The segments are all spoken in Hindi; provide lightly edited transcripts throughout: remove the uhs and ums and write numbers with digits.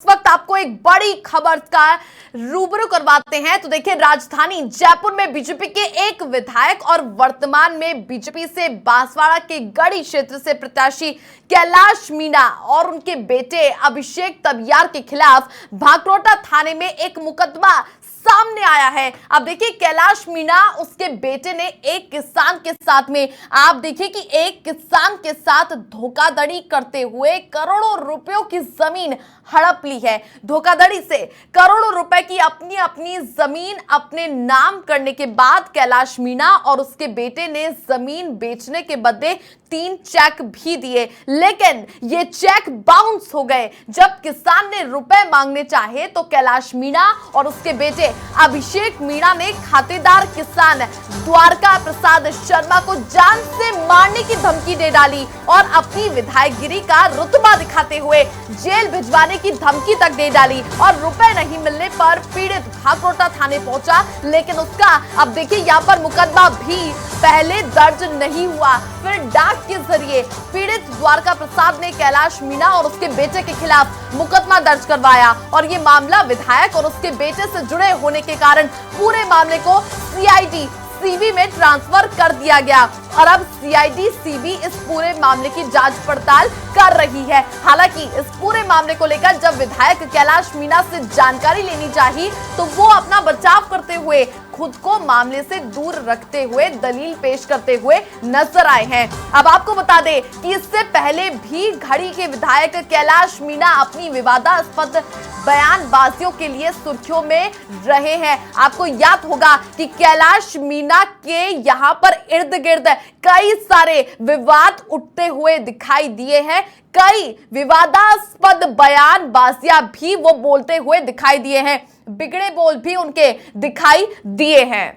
इस वक्त आपको एक बड़ी खबर का रूबरू करवाते हैं। तो देखिए, राजधानी जयपुर में बीजेपी के एक विधायक और वर्तमान में बीजेपी से बांसवाड़ा के गढ़ी क्षेत्र से प्रत्याशी कैलाश मीणा और उनके बेटे अभिषेक तबियार के खिलाफ भांकरोटा थाने में एक मुकदमा सामने आया है। अब देखिए, कैलाश मीणा उसके बेटे ने एक किसान के साथ में, आप देखिए कि एक किसान के साथ धोखाधड़ी करते हुए करोड़ों रुपयों की जमीन हड़प ली है। धोखाधड़ी से करोड़ों रुपए की अपनी अपनी जमीन अपने नाम करने के बाद कैलाश मीणा और उसके बेटे ने जमीन बेचने के बदले 3 चेक भी दिए, लेकिन ये चेक बाउंस हो गए। जब किसान ने रुपए मांगने चाहे तो कैलाश मीणा और उसके बेटे अभिषेक मीणा ने खातेदार किसान द्वारका प्रसाद शर्मा को जान से मारने की धमकी दे डाली और अपनी विधायकगिरी का रुतबा दिखाते हुए जेल भिजवाने की धमकी तक दे डाली। और रुपए नहीं मिलने पर पीड़ित भांकरोटा थाने पहुंचा, लेकिन उसका अब देखिए यहाँ पर मुकदमा भी पहले दर्ज नहीं हुआ। फिर डाक के जरिए पीड़ित द्वारका प्रसाद ने कैलाश मीणा और उसके बेटे के खिलाफ मुकदमा दर्ज करवाया और ये मामला विधायक और उसके बेटे से जुड़े होने के कारण पूरे मामले को सीआईडी सीबी में ट्रांसफर कर दिया गया और अब सीआईडी सीबी इस पूरे मामले की जांच पड़ताल कर रही है। हालांकि इस पूरे मामले को लेकर जब विधायक कैलाश मीणा से जानकारी लेनी चाहिए तो वो अपना बचाव करते हुए खुद को मामले से दूर रखते हुए दलील पेश करते हुए नजर आए हैं। अब आपको बता दें कि इससे पहले भी घड़ी के विधायक कैलाश मीणा अपनी विवादास्पद बयानबाजियों के लिए सुर्खियों में रहे हैं। आपको याद होगा कि कैलाश मीणा के यहाँ पर इर्द गिर्द कई सारे विवाद उठते हुए दिखाई दिए हैं। कई विवादास्पद बयानबाजियां भी वो बोलते हुए दिखाई दिए हैं, बिगड़े बोल भी उनके दिखाई दिए हैं।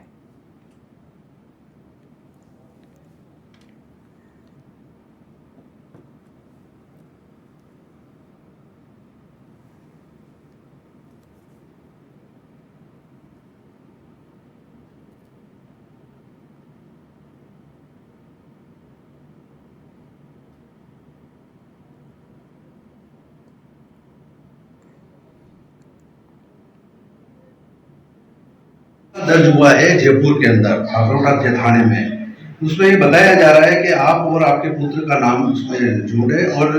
दर्ज हुआ है जयपुर के अंदर भांकरोटा के थाने में। उसमें ये बताया जा रहा है कि आप और आपके पुत्र का नाम उसमें जोड़े और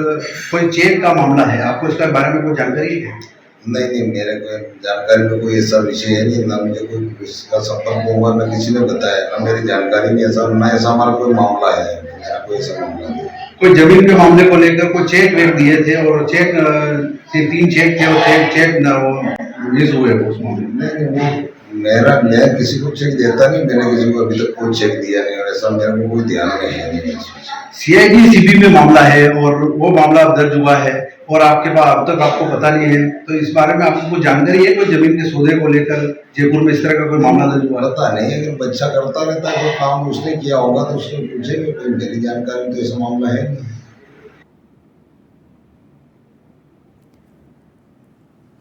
कोई चेक का मामला है। आपको इसके बारे में कोई जानकारी है? नहीं, मेरे को जानकारी में कोई ऐसा विषय है नहीं, ना मुझे कोई इसका संपर्क हुआ, ना किसी ने बताया, ना मेरी जानकारी में ऐसा, ना ऐसा हमारा कोई मामला है। कोई ऐसा मामला नहीं। कोई जमीन के मामले को लेकर कोई चेक वेक दिए थे और चेक 3 चेक थे और चेक मिस हुए उस मामले में? मैं किसी को चेक देता नहीं, मैंने किसी को अभी तक कोई चेक दिया नहीं और ऐसा मेरे को कोई ध्यान नहीं है। सीआईडी सीबी में मामला है और वो मामला दर्ज हुआ है और आपके पास अब तक आपको पता नहीं है, तो इस बारे में आपको कोई जानकारी है? कोई जमीन के सौदे को लेकर जयपुर में इस तरह का कोई मामला दर्ज हुआ? पता नहीं, अगर बच्चा करता रहता है कोई काम उसने किया होगा तो उससे पूछेंगे। मेरी जानकारी में तो ऐसा मामला है नहीं।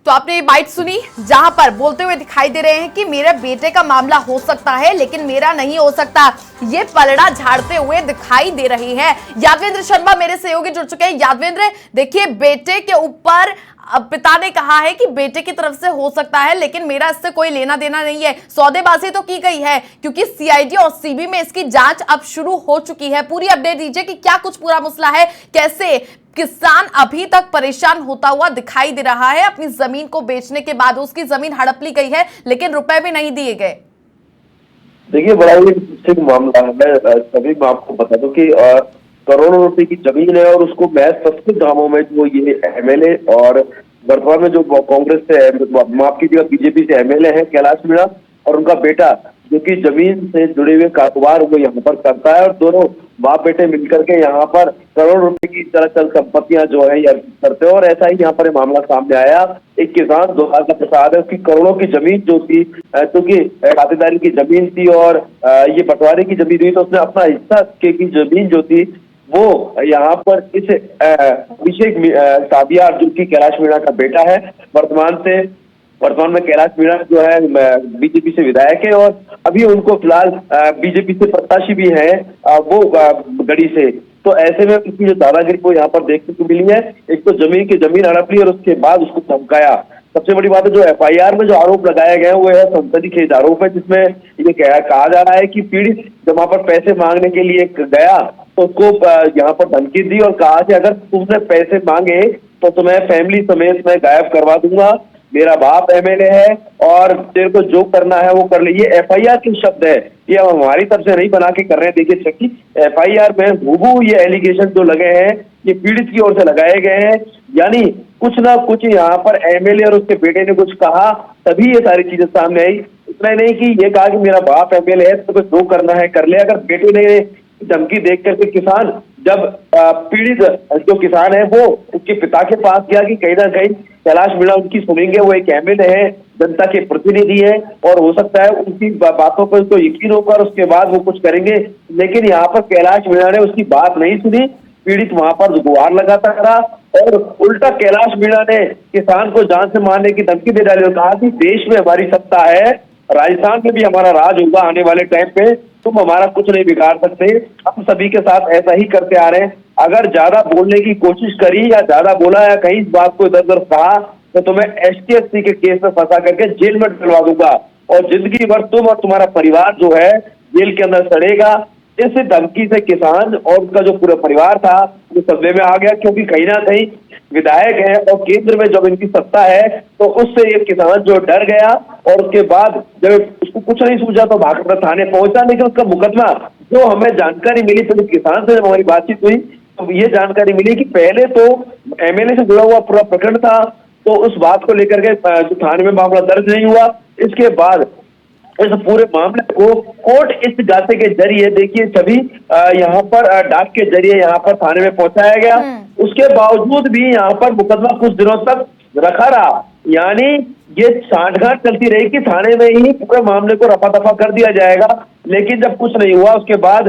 तो आपने ये बाइट सुनी जहां पर बोलते हुए दिखाई दे रहे हैं कि मेरे बेटे का मामला हो सकता है लेकिन मेरा नहीं हो सकता। ये पलड़ा झाड़ते हुए दिखाई दे रही है। यादवेंद्र शर्मा मेरे सहयोगी जुड़ चुके हैं। यादवेंद्र, देखिए, बेटे के ऊपर पिता ने कहा है कि बेटे की तरफ से हो सकता है लेकिन मेरा इससे कोई लेना देना नहीं है। सौदेबाजी तो की गई है क्योंकि सीआईडी और सीबी में इसकी जांच अब शुरू हो चुकी है। पूरी अपडेट दीजिए कि क्या कुछ पूरा मसला है, कैसे किसान अभी तक परेशान होता हुआ दिखाई दे रहा है। अपनी जमीन को बेचने के बाद उसकी जमीन हड़प ली गई है लेकिन रुपए भी नहीं दिए गए। देखिए, बड़ा ही मामला है। मैं सभी आपको बता दूं कि करोड़ों रुपए की जमीन है और उसको महज सस्ते दामों में वो ये एमएलए और वर्तमान में जो कांग्रेस से, माफ कीजिएगा, बीजेपी से एमएलए है कैलाश मीणा और उनका बेटा, जो कि जमीन से जुड़े हुए कारोबार वो यहाँ पर करता है और दोनों बाप बेटे मिलकर के यहाँ पर करोड़ रुपए की चल संपत्तियां जो है करते हैं। और ऐसा ही यहाँ पर मामला सामने आया। एक किसान द्वारका प्रसाद है, उसकी करोड़ों की जमीन जो थी, क्योंकि खातेदारी की जमीन थी और ये बंटवारे की जमीन हुई, तो उसने अपना हिस्सा की जमीन जो थी वो यहाँ पर इस अभिषेक तबियार, जो कि कैलाश मीणा का बेटा है, वर्तमान में कैलाश मीणा जो है बीजेपी से विधायक है और अभी उनको फिलहाल बीजेपी से प्रत्याशी भी है वो गढ़ी से। तो ऐसे में उसकी जो दादागिरी को यहाँ पर देखने को मिली है, एक तो जमीन हड़प ली और उसके बाद उसको धमकाया। सबसे बड़ी बात है जो एफआईआर में जो आरोप लगाए गए हैं वो है संसदीय खेद आरोप है, जिसमें ये कहा जा रहा है कि पीड़ित जब वहां पर पैसे मांगने के लिए गया तो उसको यहाँ पर धमकी दी और कहा कि अगर तुमने पैसे मांगे तो तुम्हें फैमिली समेत मैं गायब करवा दूंगा, मेरा बाप एमएलए है और तेरे को जो करना है वो कर ले। ये एफआईआर के शब्द है, ये हम हमारी तरफ से नहीं बना के कर रहे हैं। देखिए चक्की एफआईआर में हूबहू ये एलिगेशन जो लगे हैं ये पीड़ित की ओर से लगाए गए हैं, यानी कुछ ना कुछ यहाँ पर एमएलए और उसके बेटे ने कुछ कहा तभी ये सारी चीजें सामने आई। इतना ही नहीं कि ये कहा कि मेरा बाप एमएलए है तो जो करना है कर ले। अगर बेटे ने धमकी देख करके किसान जब पीड़ित जो किसान है वो उसके पिता के पास गया कि कहीं ना कहीं कैलाश मीणा उनकी सुनेंगे, वो एक एमएलए है, जनता के प्रतिनिधि है और हो सकता है उनकी बातों पर उसको यकीन होगा और उसके बाद वो कुछ करेंगे। लेकिन यहाँ पर कैलाश मीणा ने उसकी बात नहीं सुनी, पीड़ित वहां पर गुहार लगाता रहा और उल्टा कैलाश मीणा ने किसान को जान से मारने की धमकी दे डाली और कहा कि देश में हमारी सत्ता है, राजस्थान में भी हमारा राज होगा आने वाले टाइम पे, तुम हमारा कुछ नहीं बिगाड़ सकते, हम सभी के साथ ऐसा ही करते आ रहे हैं। अगर ज्यादा बोलने की कोशिश करी या ज्यादा बोला या कहीं इस बात को इधर उधर कहा तो तुम्हें ST/SC के केस में फंसा करके जेल में डलवा दूंगा और जिंदगी भर तुम और तुम्हारा परिवार जो है जेल के अंदर सड़ेगा। इस धमकी से किसान और उसका जो पूरा परिवार था वो सदमे में आ गया, क्योंकि कहीं ना कहीं विधायक है और केंद्र में जब इनकी सत्ता है तो उससे ये किसान जो डर गया और उसके बाद जब उसको कुछ नहीं सूझा तो भागकर थाने पहुंचा। लेकिन उसका मुकदमा जो हमें जानकारी मिली तो किसान से जब हमारी बातचीत हुई तो ये जानकारी मिली कि पहले तो एमएलए से जुड़ा हुआ पूरा प्रकरण था, तो उस बात को लेकर के जो थाने में मामला दर्ज नहीं हुआ। इसके बाद इस पूरे मामले को कोर्ट इस गाते के जरिए देखिए सभी यहाँ पर डाक के जरिए यहाँ पर थाने में पहुंचाया गया। उसके बावजूद भी यहाँ पर मुकदमा कुछ दिनों तक रखा रहा, यानी ये सांठगांठ चलती रही कि थाने में ही पूरे मामले को रफा दफा कर दिया जाएगा। लेकिन जब कुछ नहीं हुआ उसके बाद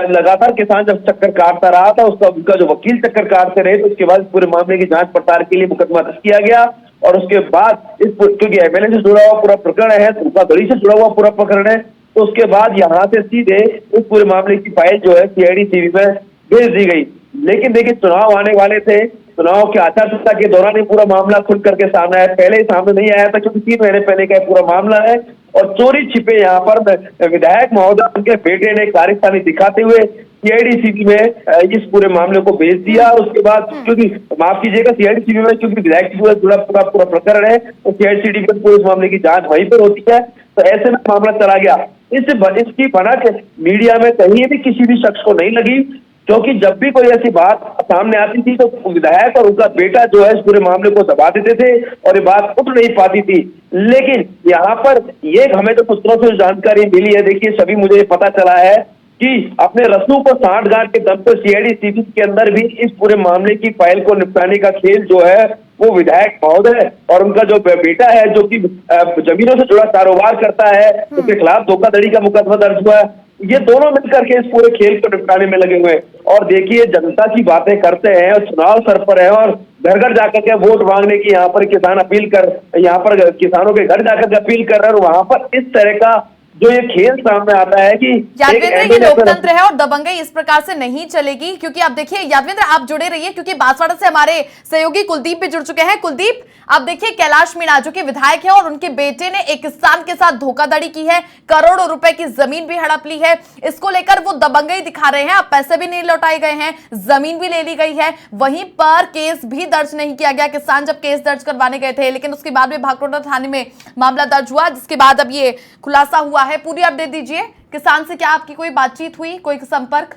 लगातार किसान जब चक्कर काटता रहा था, उसका जो वकील चक्कर काटते रहे, तो उसके बाद पूरे मामले की जांच पड़ताल के लिए मुकदमा दर्ज किया गया। और उसके बाद इस क्योंकि एमएलए से जुड़ा हुआ पूरा प्रकरण है, धोखाधड़ी से जुड़ा हुआ पूरा प्रकरण है, तो उसके बाद यहाँ से सीधे इस पूरे मामले की फाइल जो है CID सीबी में भेज दी गई। लेकिन देखिए चुनाव आने वाले थे, चुनाव के आचार संहिता के दौरान ही पूरा मामला खुल करके सामने आया, पहले ही सामने नहीं आया था क्योंकि 3 महीने पहले का पूरा मामला है। और चोरी छिपे यहाँ पर विधायक महोदय उनके बेटे ने कारस्तानी दिखाते हुए CID सीबी में इस पूरे मामले को भेज दिया। और उसके बाद क्योंकि माफ कीजिएगा CID सीबी में क्योंकि विधायक से जुड़ा पूरा प्रकरण है तो CID सीबी पर पूरे मामले की जांच वहीं पर होती है, तो ऐसे में मामला चला गया। इसकी भनक मीडिया में कहीं भी किसी भी शख्स को नहीं लगी, क्योंकि जब भी कोई ऐसी बात सामने आती थी तो विधायक और उनका बेटा जो है इस पूरे मामले को दबा देते थे और ये बात उठ नहीं पाती थी। लेकिन यहाँ पर ये हमें जो सूत्रों से जानकारी मिली है, देखिए सभी मुझे ये पता चला है कि अपने रस्सों को सांठगांठ के दम पर CID सीबी के अंदर भी इस पूरे मामले की फाइल को निपटाने का खेल जो है वो विधायक महोदय और उनका जो बेटा है जो कि जमीनों से जुड़ा कारोबार करता है उसके खिलाफ धोखाधड़ी का मुकदमा दर्ज हुआ है, ये दोनों मिलकर के इस पूरे खेल को निपटाने में लगे हुए हैं। और देखिए जनता की बातें करते हैं और चुनाव सर पर है और घर घर जाकर के वोट मांगने की यहाँ पर किसान अपील कर यहाँ पर किसानों के घर जाकर के अपील कर रहे हैं और वहां पर इस तरह का जो ये खेल सामने आता है कि यादवेंद्र ये लोकतंत्र है और दबंगई इस प्रकार से नहीं चलेगी। क्योंकि आप देखिए यादवेंद्र आप जुड़े रहिए क्योंकि बांसवाड़ा से हमारे सहयोगी कुलदीप भी जुड़ चुके हैं। कुलदीप आप देखिए कैलाश मीणा जो कि विधायक है और उनके बेटे ने एक किसान के साथ धोखाधड़ी की है, करोड़ों रुपए की जमीन भी हड़प ली है, इसको लेकर वो दबंगई दिखा रहे हैं। अब पैसे भी नहीं लौटाए गए हैं, जमीन भी ले ली गई है, वहीं पर केस भी दर्ज नहीं किया गया। किसान जब केस दर्ज करवाने गए थे लेकिन उसके बाद में भागरोड़ा थाने में मामला दर्ज हुआ, जिसके बाद अब ये खुलासा हुआ है। पूरी अपडेट दीजिए, किसान से क्या आपकी कोई बातचीत हुई, कोई संपर्क?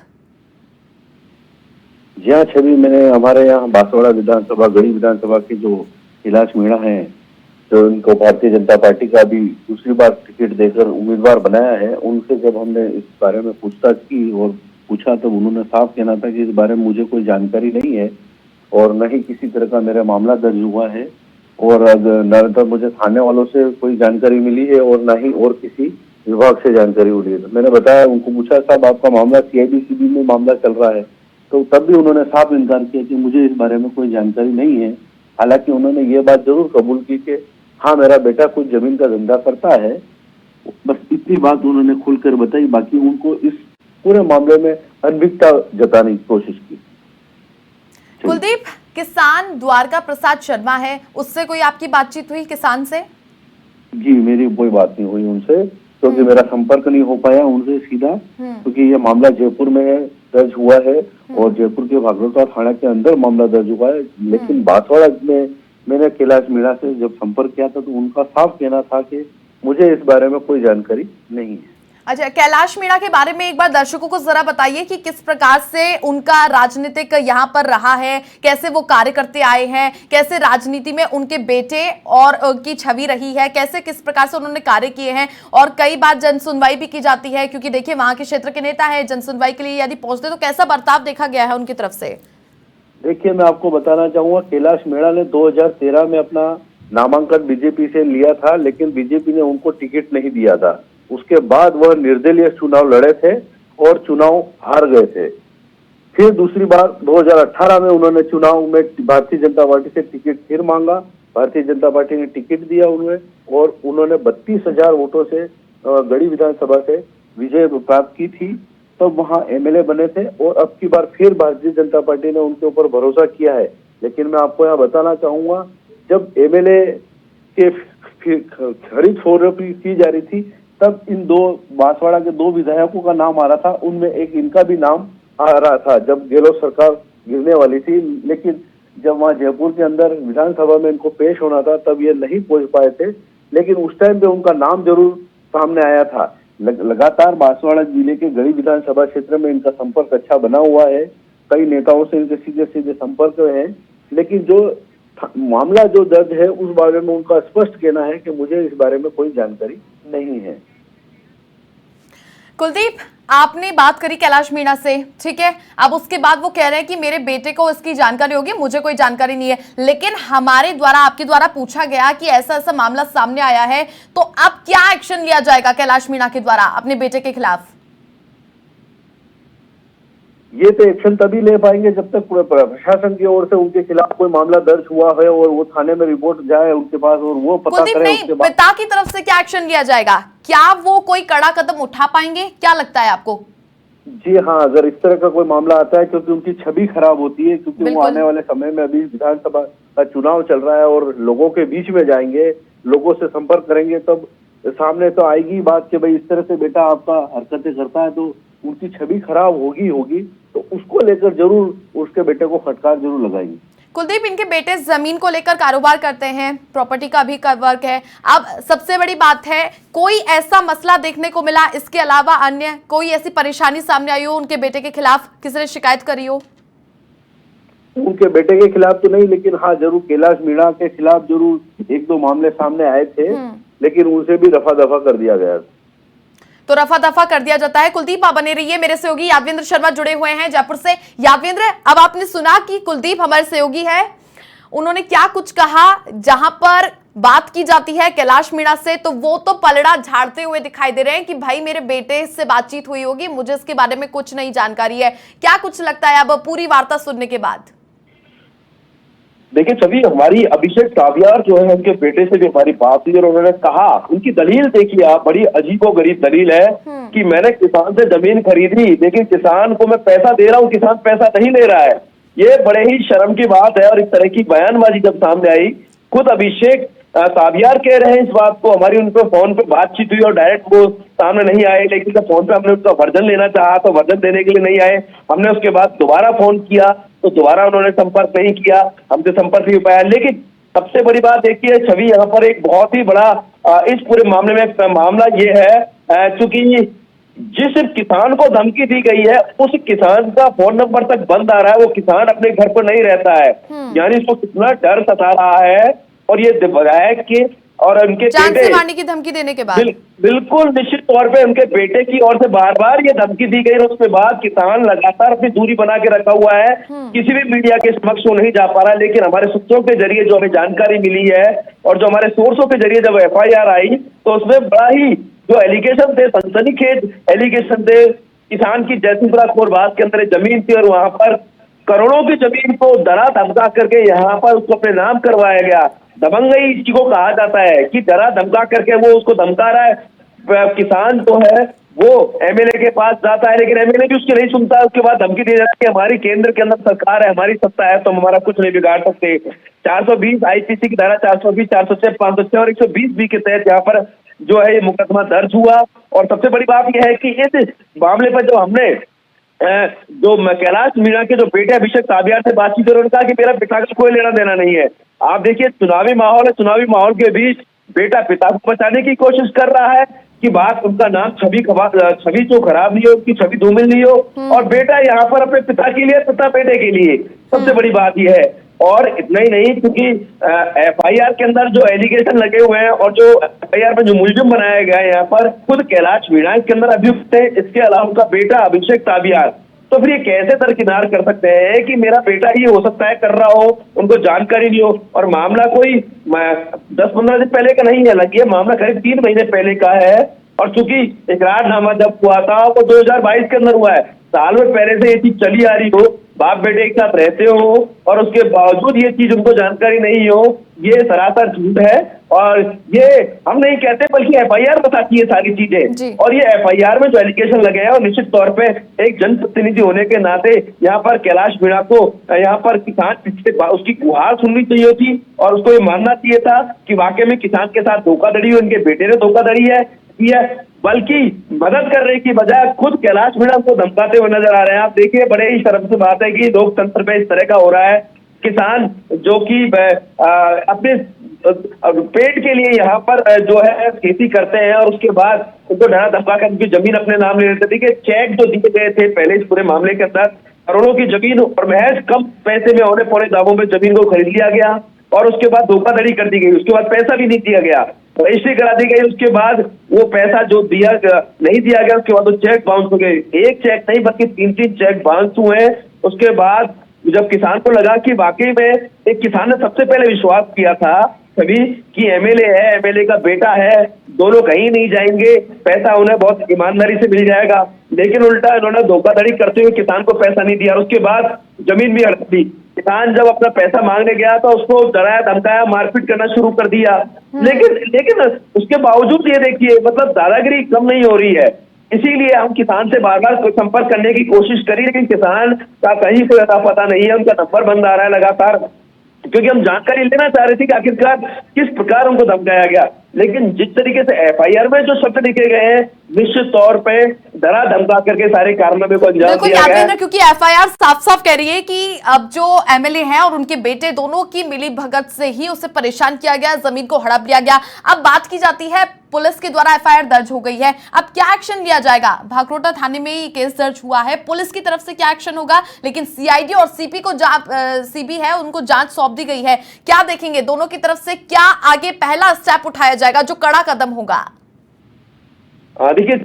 जी हाँ छवि, मैंने हमारे यहाँ बांसवाड़ा विधानसभा गढ़ी विधानसभा के जो कैलाश मीणा है जो इनको भारतीय जनता पार्टी का भी दूसरी बार टिकट देकर उम्मीदवार बनाया है, उनसे जब हमने इस बारे में पूछताछ की और पूछा तो उन्होंने साफ कहना था कि इस बारे में मुझे कोई जानकारी नहीं है और न ही किसी तरह का मेरा मामला दर्ज हुआ है और न तो मुझे थाने वालों से कोई जानकारी मिली है और न ही और किसी विभाग से जानकारी मिली है। तो मैंने बताया, उनको पूछा साहब आपका मामला CID सीबी में मामला चल रहा है, तो तब भी उन्होंने साफ इनकार किया कि मुझे इस बारे में कोई जानकारी नहीं है। हालांकि उन्होंने ये बात जरूर कबूल की कि हाँ मेरा बेटा कुछ जमीन का धंधा करता है, बस इतनी बात उन्होंने खुलकर बताई। बाकी उनको इस पूरे मामले में अनभिज्ञता जताने की कोशिश की। कुलदीप, किसान द्वारका प्रसाद शर्मा है, उससे कोई आपकी बातचीत हुई किसान से? जी, मेरी कोई बात नहीं हुई उनसे, क्योंकि मेरा संपर्क नहीं हो पाया उनसे सीधा, क्योंकि ये मामला जयपुर में दर्ज हुआ है और जयपुर के भागलपुर थाना के अंदर मामला दर्ज हुआ है। लेकिन बांसवाड़ा में मैंने कैलाश मीणा से जब संपर्क किया था तो उनका साफ कहना था कि मुझे इस बारे में कोई जानकारी नहीं है। अच्छा, कैलाश मीणा के बारे में एक बार दर्शकों को जरा बताइए कि किस प्रकार से उनका राजनीतिक यहाँ पर रहा है, कैसे वो कार्य करते आए हैं, कैसे राजनीति में उनके बेटे और की छवि रही है, कैसे किस प्रकार से उन्होंने कार्य किए हैं, और कई बार जनसुनवाई भी की जाती है क्योंकि देखिए वहां के क्षेत्र के नेता है, जनसुनवाई के लिए यदि पहुंचते तो कैसा बर्ताव देखा गया है उनकी तरफ से? देखिए, मैं आपको बताना चाहूंगा, कैलाश मीणा ने 2013 में अपना नामांकन बीजेपी से लिया था, लेकिन बीजेपी ने उनको टिकट नहीं दिया था। उसके बाद वह निर्दलीय चुनाव लड़े थे और चुनाव हार गए थे। फिर दूसरी बार 2018 में उन्होंने चुनाव में भारतीय जनता पार्टी से टिकट फिर मांगा, भारतीय जनता पार्टी ने टिकट दिया उन्हें और उन्होंने 32,000 वोटों से गढ़ी विधानसभा से विजय प्राप्त की थी, तब वहां एमएलए बने थे और अब की बार फिर भारतीय जनता पार्टी ने उनके ऊपर भरोसा किया है। लेकिन मैं आपको यहाँ बताना चाहूंगा, जब एमएलए के खरीद फोरपी की जा रही थी तब इन दो बांसवाड़ा के 2 विधायकों का नाम आ रहा था, उनमें एक इनका भी नाम आ रहा था जब गहलोत सरकार गिरने वाली थी। लेकिन जब वहां जयपुर के अंदर विधानसभा में इनको पेश होना था तब ये नहीं पहुंच पाए थे, लेकिन उस टाइम पे उनका नाम जरूर सामने आया था। लगातार बांसवाड़ा जिले के गढ़ी विधानसभा क्षेत्र में इनका संपर्क अच्छा बना हुआ है, कई नेताओं से इनके सीधे सीधे संपर्क है। लेकिन जो मामला जो दर्ज है उस बारे में उनका स्पष्ट कहना है कि मुझे इस बारे में कोई जानकारी नहीं है। कुलदीप, आपने बात करी कैलाश मीणा से, ठीक है, अब उसके बाद वो कह रहे हैं कि मेरे बेटे को इसकी जानकारी होगी, मुझे कोई जानकारी नहीं है। लेकिन हमारे द्वारा, आपके द्वारा पूछा गया कि ऐसा ऐसा मामला सामने आया है, तो अब क्या एक्शन लिया जाएगा कैलाश मीणा के द्वारा अपने बेटे के खिलाफ? ये तो एक्शन तभी ले पाएंगे जब तक प्रशासन की ओर से उनके खिलाफ कोई मामला दर्ज हुआ है और वो थाने में रिपोर्ट जाए उनके पास और वो पता करें। उसके बाद पिता की तरफ से क्या एक्शन लिया जाएगा? क्या वो कोई कड़ा कदम उठा पाएंगे, क्या लगता है आपको? जी हाँ, अगर इस तरह का कोई मामला आता है, क्योंकि उनकी छवि खराब होती है, क्योंकि वो आने वाले समय में अभी विधानसभा का चुनाव चल रहा है और लोगों के बीच में जाएंगे, लोगों से संपर्क करेंगे, तब सामने तो आएगी बात कि भाई इस तरह से बेटा आपका हरकतें करता है, तो उनकी छवि खराब होगी, तो उसको लेकर जरूर उसके बेटे को फटकार जरूर लगाएंगे। कुलदीप, इनके बेटे जमीन को लेकर कारोबार करते हैं, प्रॉपर्टी का भी वर्क है। अब सबसे बड़ी बात है, कोई ऐसा मसला देखने को मिला इसके अलावा अन्य कोई ऐसी परेशानी सामने आई हो उनके बेटे के खिलाफ, किसी ने शिकायत करी हो? उनके बेटे के खिलाफ तो नहीं, लेकिन हाँ जरूर कैलाश मीणा के खिलाफ जरूर 1-2 मामले सामने आए थे, लेकिन उनसे भी रफा दफा कर दिया गया। तो रफा दफा कर दिया जाता है। कुलदीप, आप बने रहिए, मेरे सहयोगी यादवेंद्र शर्मा जुड़े हुए हैं जयपुर से। यादवेंद्र, अब आपने सुना कि कुलदीप हमारे सहयोगी है, उन्होंने क्या कुछ कहा। जहां पर बात की जाती है कैलाश मीणा से, तो वो तो पलड़ा झाड़ते हुए दिखाई दे रहे हैं कि भाई मेरे बेटे से बातचीत हुई होगी, मुझे इसके बारे में कुछ नहीं जानकारी है। क्या कुछ लगता है अब पूरी वार्ता सुनने के बाद? देखिए छवि, हमारी अभिषेक सावियार जो है उनके बेटे से भी हमारी बात हुई और उन्होंने कहा, उनकी दलील देखिए आप, बड़ी अजीबोगरीब दलील है कि मैंने किसान से जमीन खरीदी, लेकिन किसान को मैं पैसा दे रहा हूँ, किसान पैसा नहीं ले रहा है। ये बड़े ही शर्म की बात है। और इस तरह की बयानबाजी जब सामने आई, खुद अभिषेक सावियार कह रहे हैं इस बात को। हमारी उन पर फोन पे बातचीत हुई और डायरेक्ट वो सामने नहीं आए, लेकिन जब फोन पे हमने उसका वर्जन लेना चाहा तो वर्जन देने के लिए नहीं आए। हमने उसके बाद दोबारा फोन किया तो दोबारा उन्होंने संपर्क नहीं किया, हमसे संपर्क नहीं हो पाया। लेकिन सबसे बड़ी बात देखिए छवि, यहाँ पर एक बहुत ही बड़ा इस पूरे मामले में मामला ये है, चूंकि जिस किसान को धमकी दी गई है उस किसान का फोन नंबर तक बंद आ रहा है, वो किसान अपने घर पर नहीं रहता है, यानी उसको कितना डर सता रहा है। और ये विधायक के और उनके जान बेटे से मारने की धमकी देने के बाद बिल्कुल निश्चित तौर पे उनके बेटे की ओर से बार बार ये धमकी दी गई और उसके बाद किसान लगातार अपनी दूरी बना के रखा हुआ है, किसी भी मीडिया के समक्ष वो नहीं जा पा रहा है। लेकिन हमारे सूत्रों के जरिए जो हमें जानकारी मिली है और जो हमारे सोर्सों के जरिए जब FIR आई तो उसमें बड़ा ही जो एलिगेशन थे, सनसनीखेज एलिगेशन थे। किसान की जयसिंहपुरा खोरबाज के अंदर जमीन थी और वहां पर करोड़ों की जमीन को डरा धमका करके यहाँ पर उसको अपने नाम करवाया गया। दबंगई इसको कहा जाता है कि डरा धमका करके वो उसको धमका रहा है। किसान जो है वो एमएलए के पास जाता है, लेकिन एमएलए भी उसकी नहीं सुनता है। उसके बाद धमकी दी जाती है हमारी केंद्र के अंदर सरकार है, हमारी सत्ता है, तो हम हमारा कुछ नहीं बिगाड़ सकते। 420 आईपीसी की धारा 420, 406, 506 और 120 बी के तहत यहाँ पर जो है ये मुकदमा दर्ज हुआ। और सबसे बड़ी बात यह है कि इस मामले पर जो हमने जो कैलाश मीणा के जो बेटे अभिषेक ताबियार से बातचीत कर, उन्होंने कहा कि मेरा पिता का कोई लेना देना नहीं है। आप देखिए चुनावी माहौल है, चुनावी माहौल के बीच बेटा पिता को बचाने की कोशिश कर रहा है कि बात उनका नाम छवि तो खराब नहीं हो, उनकी छवि धूमिल नहीं हो, और बेटा यहाँ पर अपने पिता के लिए, पिता बेटे के लिए, सबसे बड़ी बात यह है। और इतना ही नहीं, क्योंकि एफआईआर के अंदर जो एलिगेशन लगे हुए हैं और जो एफआईआर में जो मुलजिम बनाया गया है यहाँ पर खुद कैलाश मीणा इसके अंदर अभियुक्त है, इसके अलावा उनका बेटा अभिषेक ताबियार। तो फिर ये कैसे दरकिनार कर सकते हैं कि मेरा बेटा ही हो सकता है कर रहा हो, उनको जानकारी नहीं हो। और मामला कोई 10-15 दिन पहले का नहीं है, हालांकि ये मामला करीब 3 महीने पहले का है। और चूंकि इकरारनामा जब हुआ था वो 2022 के अंदर हुआ है, साल में पहले से ये चीज चली आ रही हो, बाप बेटे एक साथ रहते हो और उसके बावजूद ये चीज उनको जानकारी नहीं हो, ये सरासर झूठ है। और ये हम नहीं कहते बल्कि एफआईआर बताती है सारी चीजें। और ये एफआईआर में जो एलिगेशन लगे हैं, और निश्चित तौर पे एक जनप्रतिनिधि होने के नाते यहाँ पर कैलाश मीणा को यहाँ पर किसान उसकी गुहार सुननी चाहिए थी और उसको ये मानना चाहिए था कि वाकई में किसान के साथ धोखाधड़ी हुई, उनके बेटे ने धोखाधड़ी है, बल्कि मदद करने की बजाय खुद कैलाश मीणा को धमकाते हुए नजर आ रहे हैं। आप देखिए बड़े ही शर्म से बात है कि लोकतंत्र में इस तरह का हो रहा है। किसान जो कि अपने पेट के लिए यहाँ पर जो है खेती करते हैं और उसके बाद उनको डरा धमका कर उनकी जमीन अपने नाम ले लेते। देखिए चेक जो दिए गए थे पहले इस पूरे मामले के अंदर, करोड़ों की जमीन और महज कम पैसे में होने पौने दावों में जमीन को खरीद लिया गया और उसके बाद धोखाधड़ी कर दी गई। उसके बाद पैसा भी नहीं दिया गया, रजिस्ट्री करा दी गई, उसके बाद वो पैसा जो दिया नहीं दिया गया, उसके बाद वो चेक बाउंस हो गए। एक चेक नहीं बल्कि 3-3 चेक बाउंस हुए। उसके बाद जब किसान को लगा कि वाकई में एक किसान ने सबसे पहले विश्वास किया था सभी कि एमएलए है, एमएलए का बेटा है, दोनों कहीं नहीं जाएंगे, पैसा उन्हें बहुत ईमानदारी से मिल जाएगा, लेकिन उल्टा इन्होंने धोखाधड़ी करते हुए किसान को पैसा नहीं दिया और उसके बाद जमीन भी हड़प दी। किसान जब अपना पैसा मांगने गया तो उसको डराया धमकाया, मारपीट करना शुरू कर दिया। लेकिन उसके बावजूद ये देखिए मतलब दादागिरी कम नहीं हो रही है। इसीलिए हम किसान से बार बार संपर्क करने की कोशिश करी, लेकिन किसान का कहीं कोई अता पता नहीं है, उनका नंबर बंद आ रहा है लगातार, क्योंकि हम जानकारी लेना चाह रहे थे कि आखिरकार किस प्रकार उनको धमकाया गया। लेकिन जिस तरीके से एफआईआर में जो शब्द लिखे गए हैं, निश्चित तौर पे डरा धमका करके सारे कारनामे को अंजाम दिया गया है। क्योंकि एफआईआर साफ साफ कह रही है कि अब जो एमएलए हैं और उनके बेटे दोनों की मिली भगत से ही उसे परेशान किया गया, जमीन को हड़प लिया गया। अब बात की जाती है पुलिस के द्वारा एफआईआर दर्ज हो गई है, अब क्या एक्शन लिया जाएगा? भाखरोटा थाने में ये केस दर्ज हुआ है, पुलिस की तरफ से क्या एक्शन होगा? लेकिन सीआईडी और सीपी को सीबी है उनको जांच सौंप दी गई है, क्या देखेंगे दोनों की तरफ से क्या आगे पहला स्टेप उठाया जाएगा जो कड़ा कदम होगा? देखिए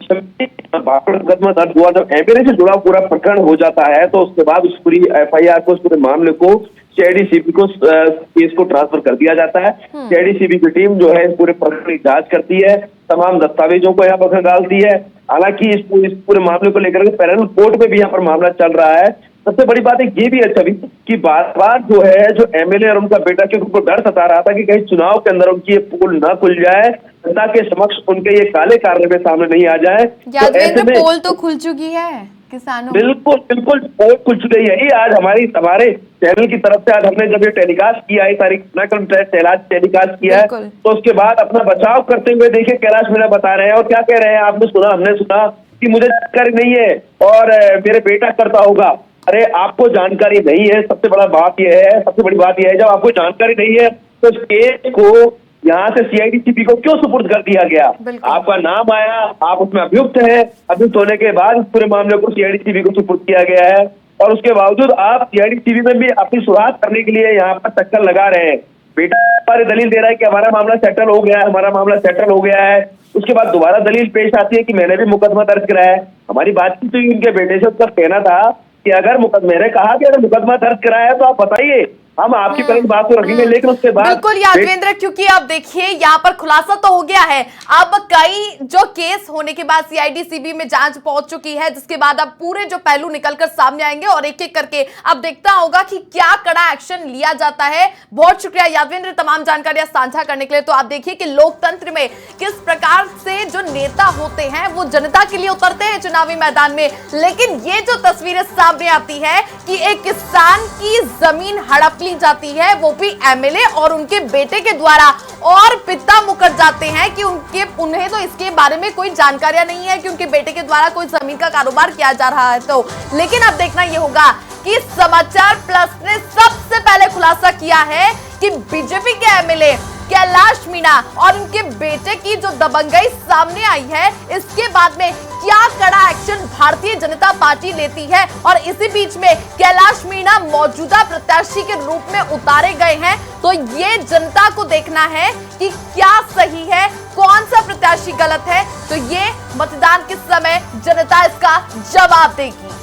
मुकदमा दर्ज हुआ, जब एमएलए से जुड़ा पूरा प्रकरण हो जाता है तो उसके बाद उस पूरी एफआईआर को, उस पूरे मामले को सीआईडी सीबी को केस को ट्रांसफर कर दिया जाता है। सीआईडी सीबी की टीम जो है इस पूरे प्रकरण की जांच करती है, तमाम दस्तावेजों को यहाँ पर खंगालती है। हालांकि इस पूरे मामले को लेकर के पैरेलल कोर्ट में भी यहाँ पर मामला चल रहा है। सबसे बड़ी बात है ये भी है छवि कि बार बार जो है जो एमएलए और उनका बेटा, क्योंकि उनको डर सता रहा था कि कहीं चुनाव के अंदर उनकी ये पोल ना खुल जाए, जनता के समक्ष उनके ये काले कारनामे सामने नहीं आ जाए। तो ऐसे में पोल तो खुल चुकी है किसानों, बिल्कुल पोल खुल चुकी है। यही आज हमारे चैनल की तरफ से आज हमने जब ये टेलीकास्ट किया है, सारी घटनाक्रम टेलीकास्ट किया है, तो उसके बाद अपना बचाव करते हुए देखिए कैलाश मीणा बता रहे हैं और क्या कह रहे हैं, आपने सुना, हमने सुना कि मुझे जानकारी नहीं है और मेरे बेटा करता होगा। अरे आपको जानकारी नहीं है, सबसे बड़ी बात यह है जब आपको जानकारी नहीं है तो इस केस को यहाँ से सीआईडी सीपी को क्यों सुपुर्द कर दिया गया? आपका नाम आया, आप उसमें अभियुक्त हैं, अभियुक्त होने के बाद इस पूरे मामले को सीआईडी सीपी को सुपुर्द किया गया है और उसके बावजूद आप सीआईडी सीपी में भी अपनी सुराग करने के लिए यहाँ पर चक्कर लगा रहे हैं। बेटा हमारी दलील दे रहा है कि हमारा मामला सेटल हो गया है, हमारा मामला सेटल हो गया है। उसके बाद दोबारा दलील पेश आती है कि मैंने भी मुकदमा दर्ज कराया है। हमारी बातचीत हुई उनके बेटे से, उसका कहना था कि अगर मैंने कहा कि अगर मुकदमा दर्ज कराया है तो आप बताइए, हम आपकी पहले बात तो रखेंगे, लेकिन उसके बाद बिल्कुल यादवेंद्र, क्योंकि अब देखिए यहाँ पर खुलासा तो हो गया है, अब कई जो केस होने के बाद सीआईडी सीबी में जांच पहुंच चुकी है, जिसके बाद अब पूरे जो पहलू निकलकर सामने आएंगे और एक एक करके अब देखता होगा कि क्या कड़ा एक्शन लिया जाता है। बहुत शुक्रिया यादवेंद्र तमाम जानकारियां साझा करने के लिए। तो आप देखिए कि लोकतंत्र में किस प्रकार से जो नेता होते हैं वो जनता के लिए उतरते हैं चुनावी मैदान में, लेकिन ये जो तस्वीरें सामने आती है कि एक किसान की जमीन हड़प ली जाती है, वो भी एमएलए और उनके बेटे के द्वारा, और पिता मुकर जाते हैं कि उन्हें तो इसके बारे में कोई जानकारियां नहीं है कि उनके बेटे के द्वारा कोई जमीन का कारोबार किया जा रहा है। तो लेकिन अब देखना यह होगा कि समाचार प्लस ने सबसे पहले खुलासा किया है कि बीजेपी के एमएलए कैलाश मीणा और उनके बेटे की जो दबंगई सामने आई है, इसके बाद में क्या कड़ा एक्शन भारतीय जनता पार्टी लेती है। और इसी बीच में कैलाश मीणा मौजूदा प्रत्याशी के रूप में उतारे गए हैं, तो ये जनता को देखना है कि क्या सही है, कौन सा प्रत्याशी गलत है। तो ये मतदान के समय जनता इसका जवाब देगी।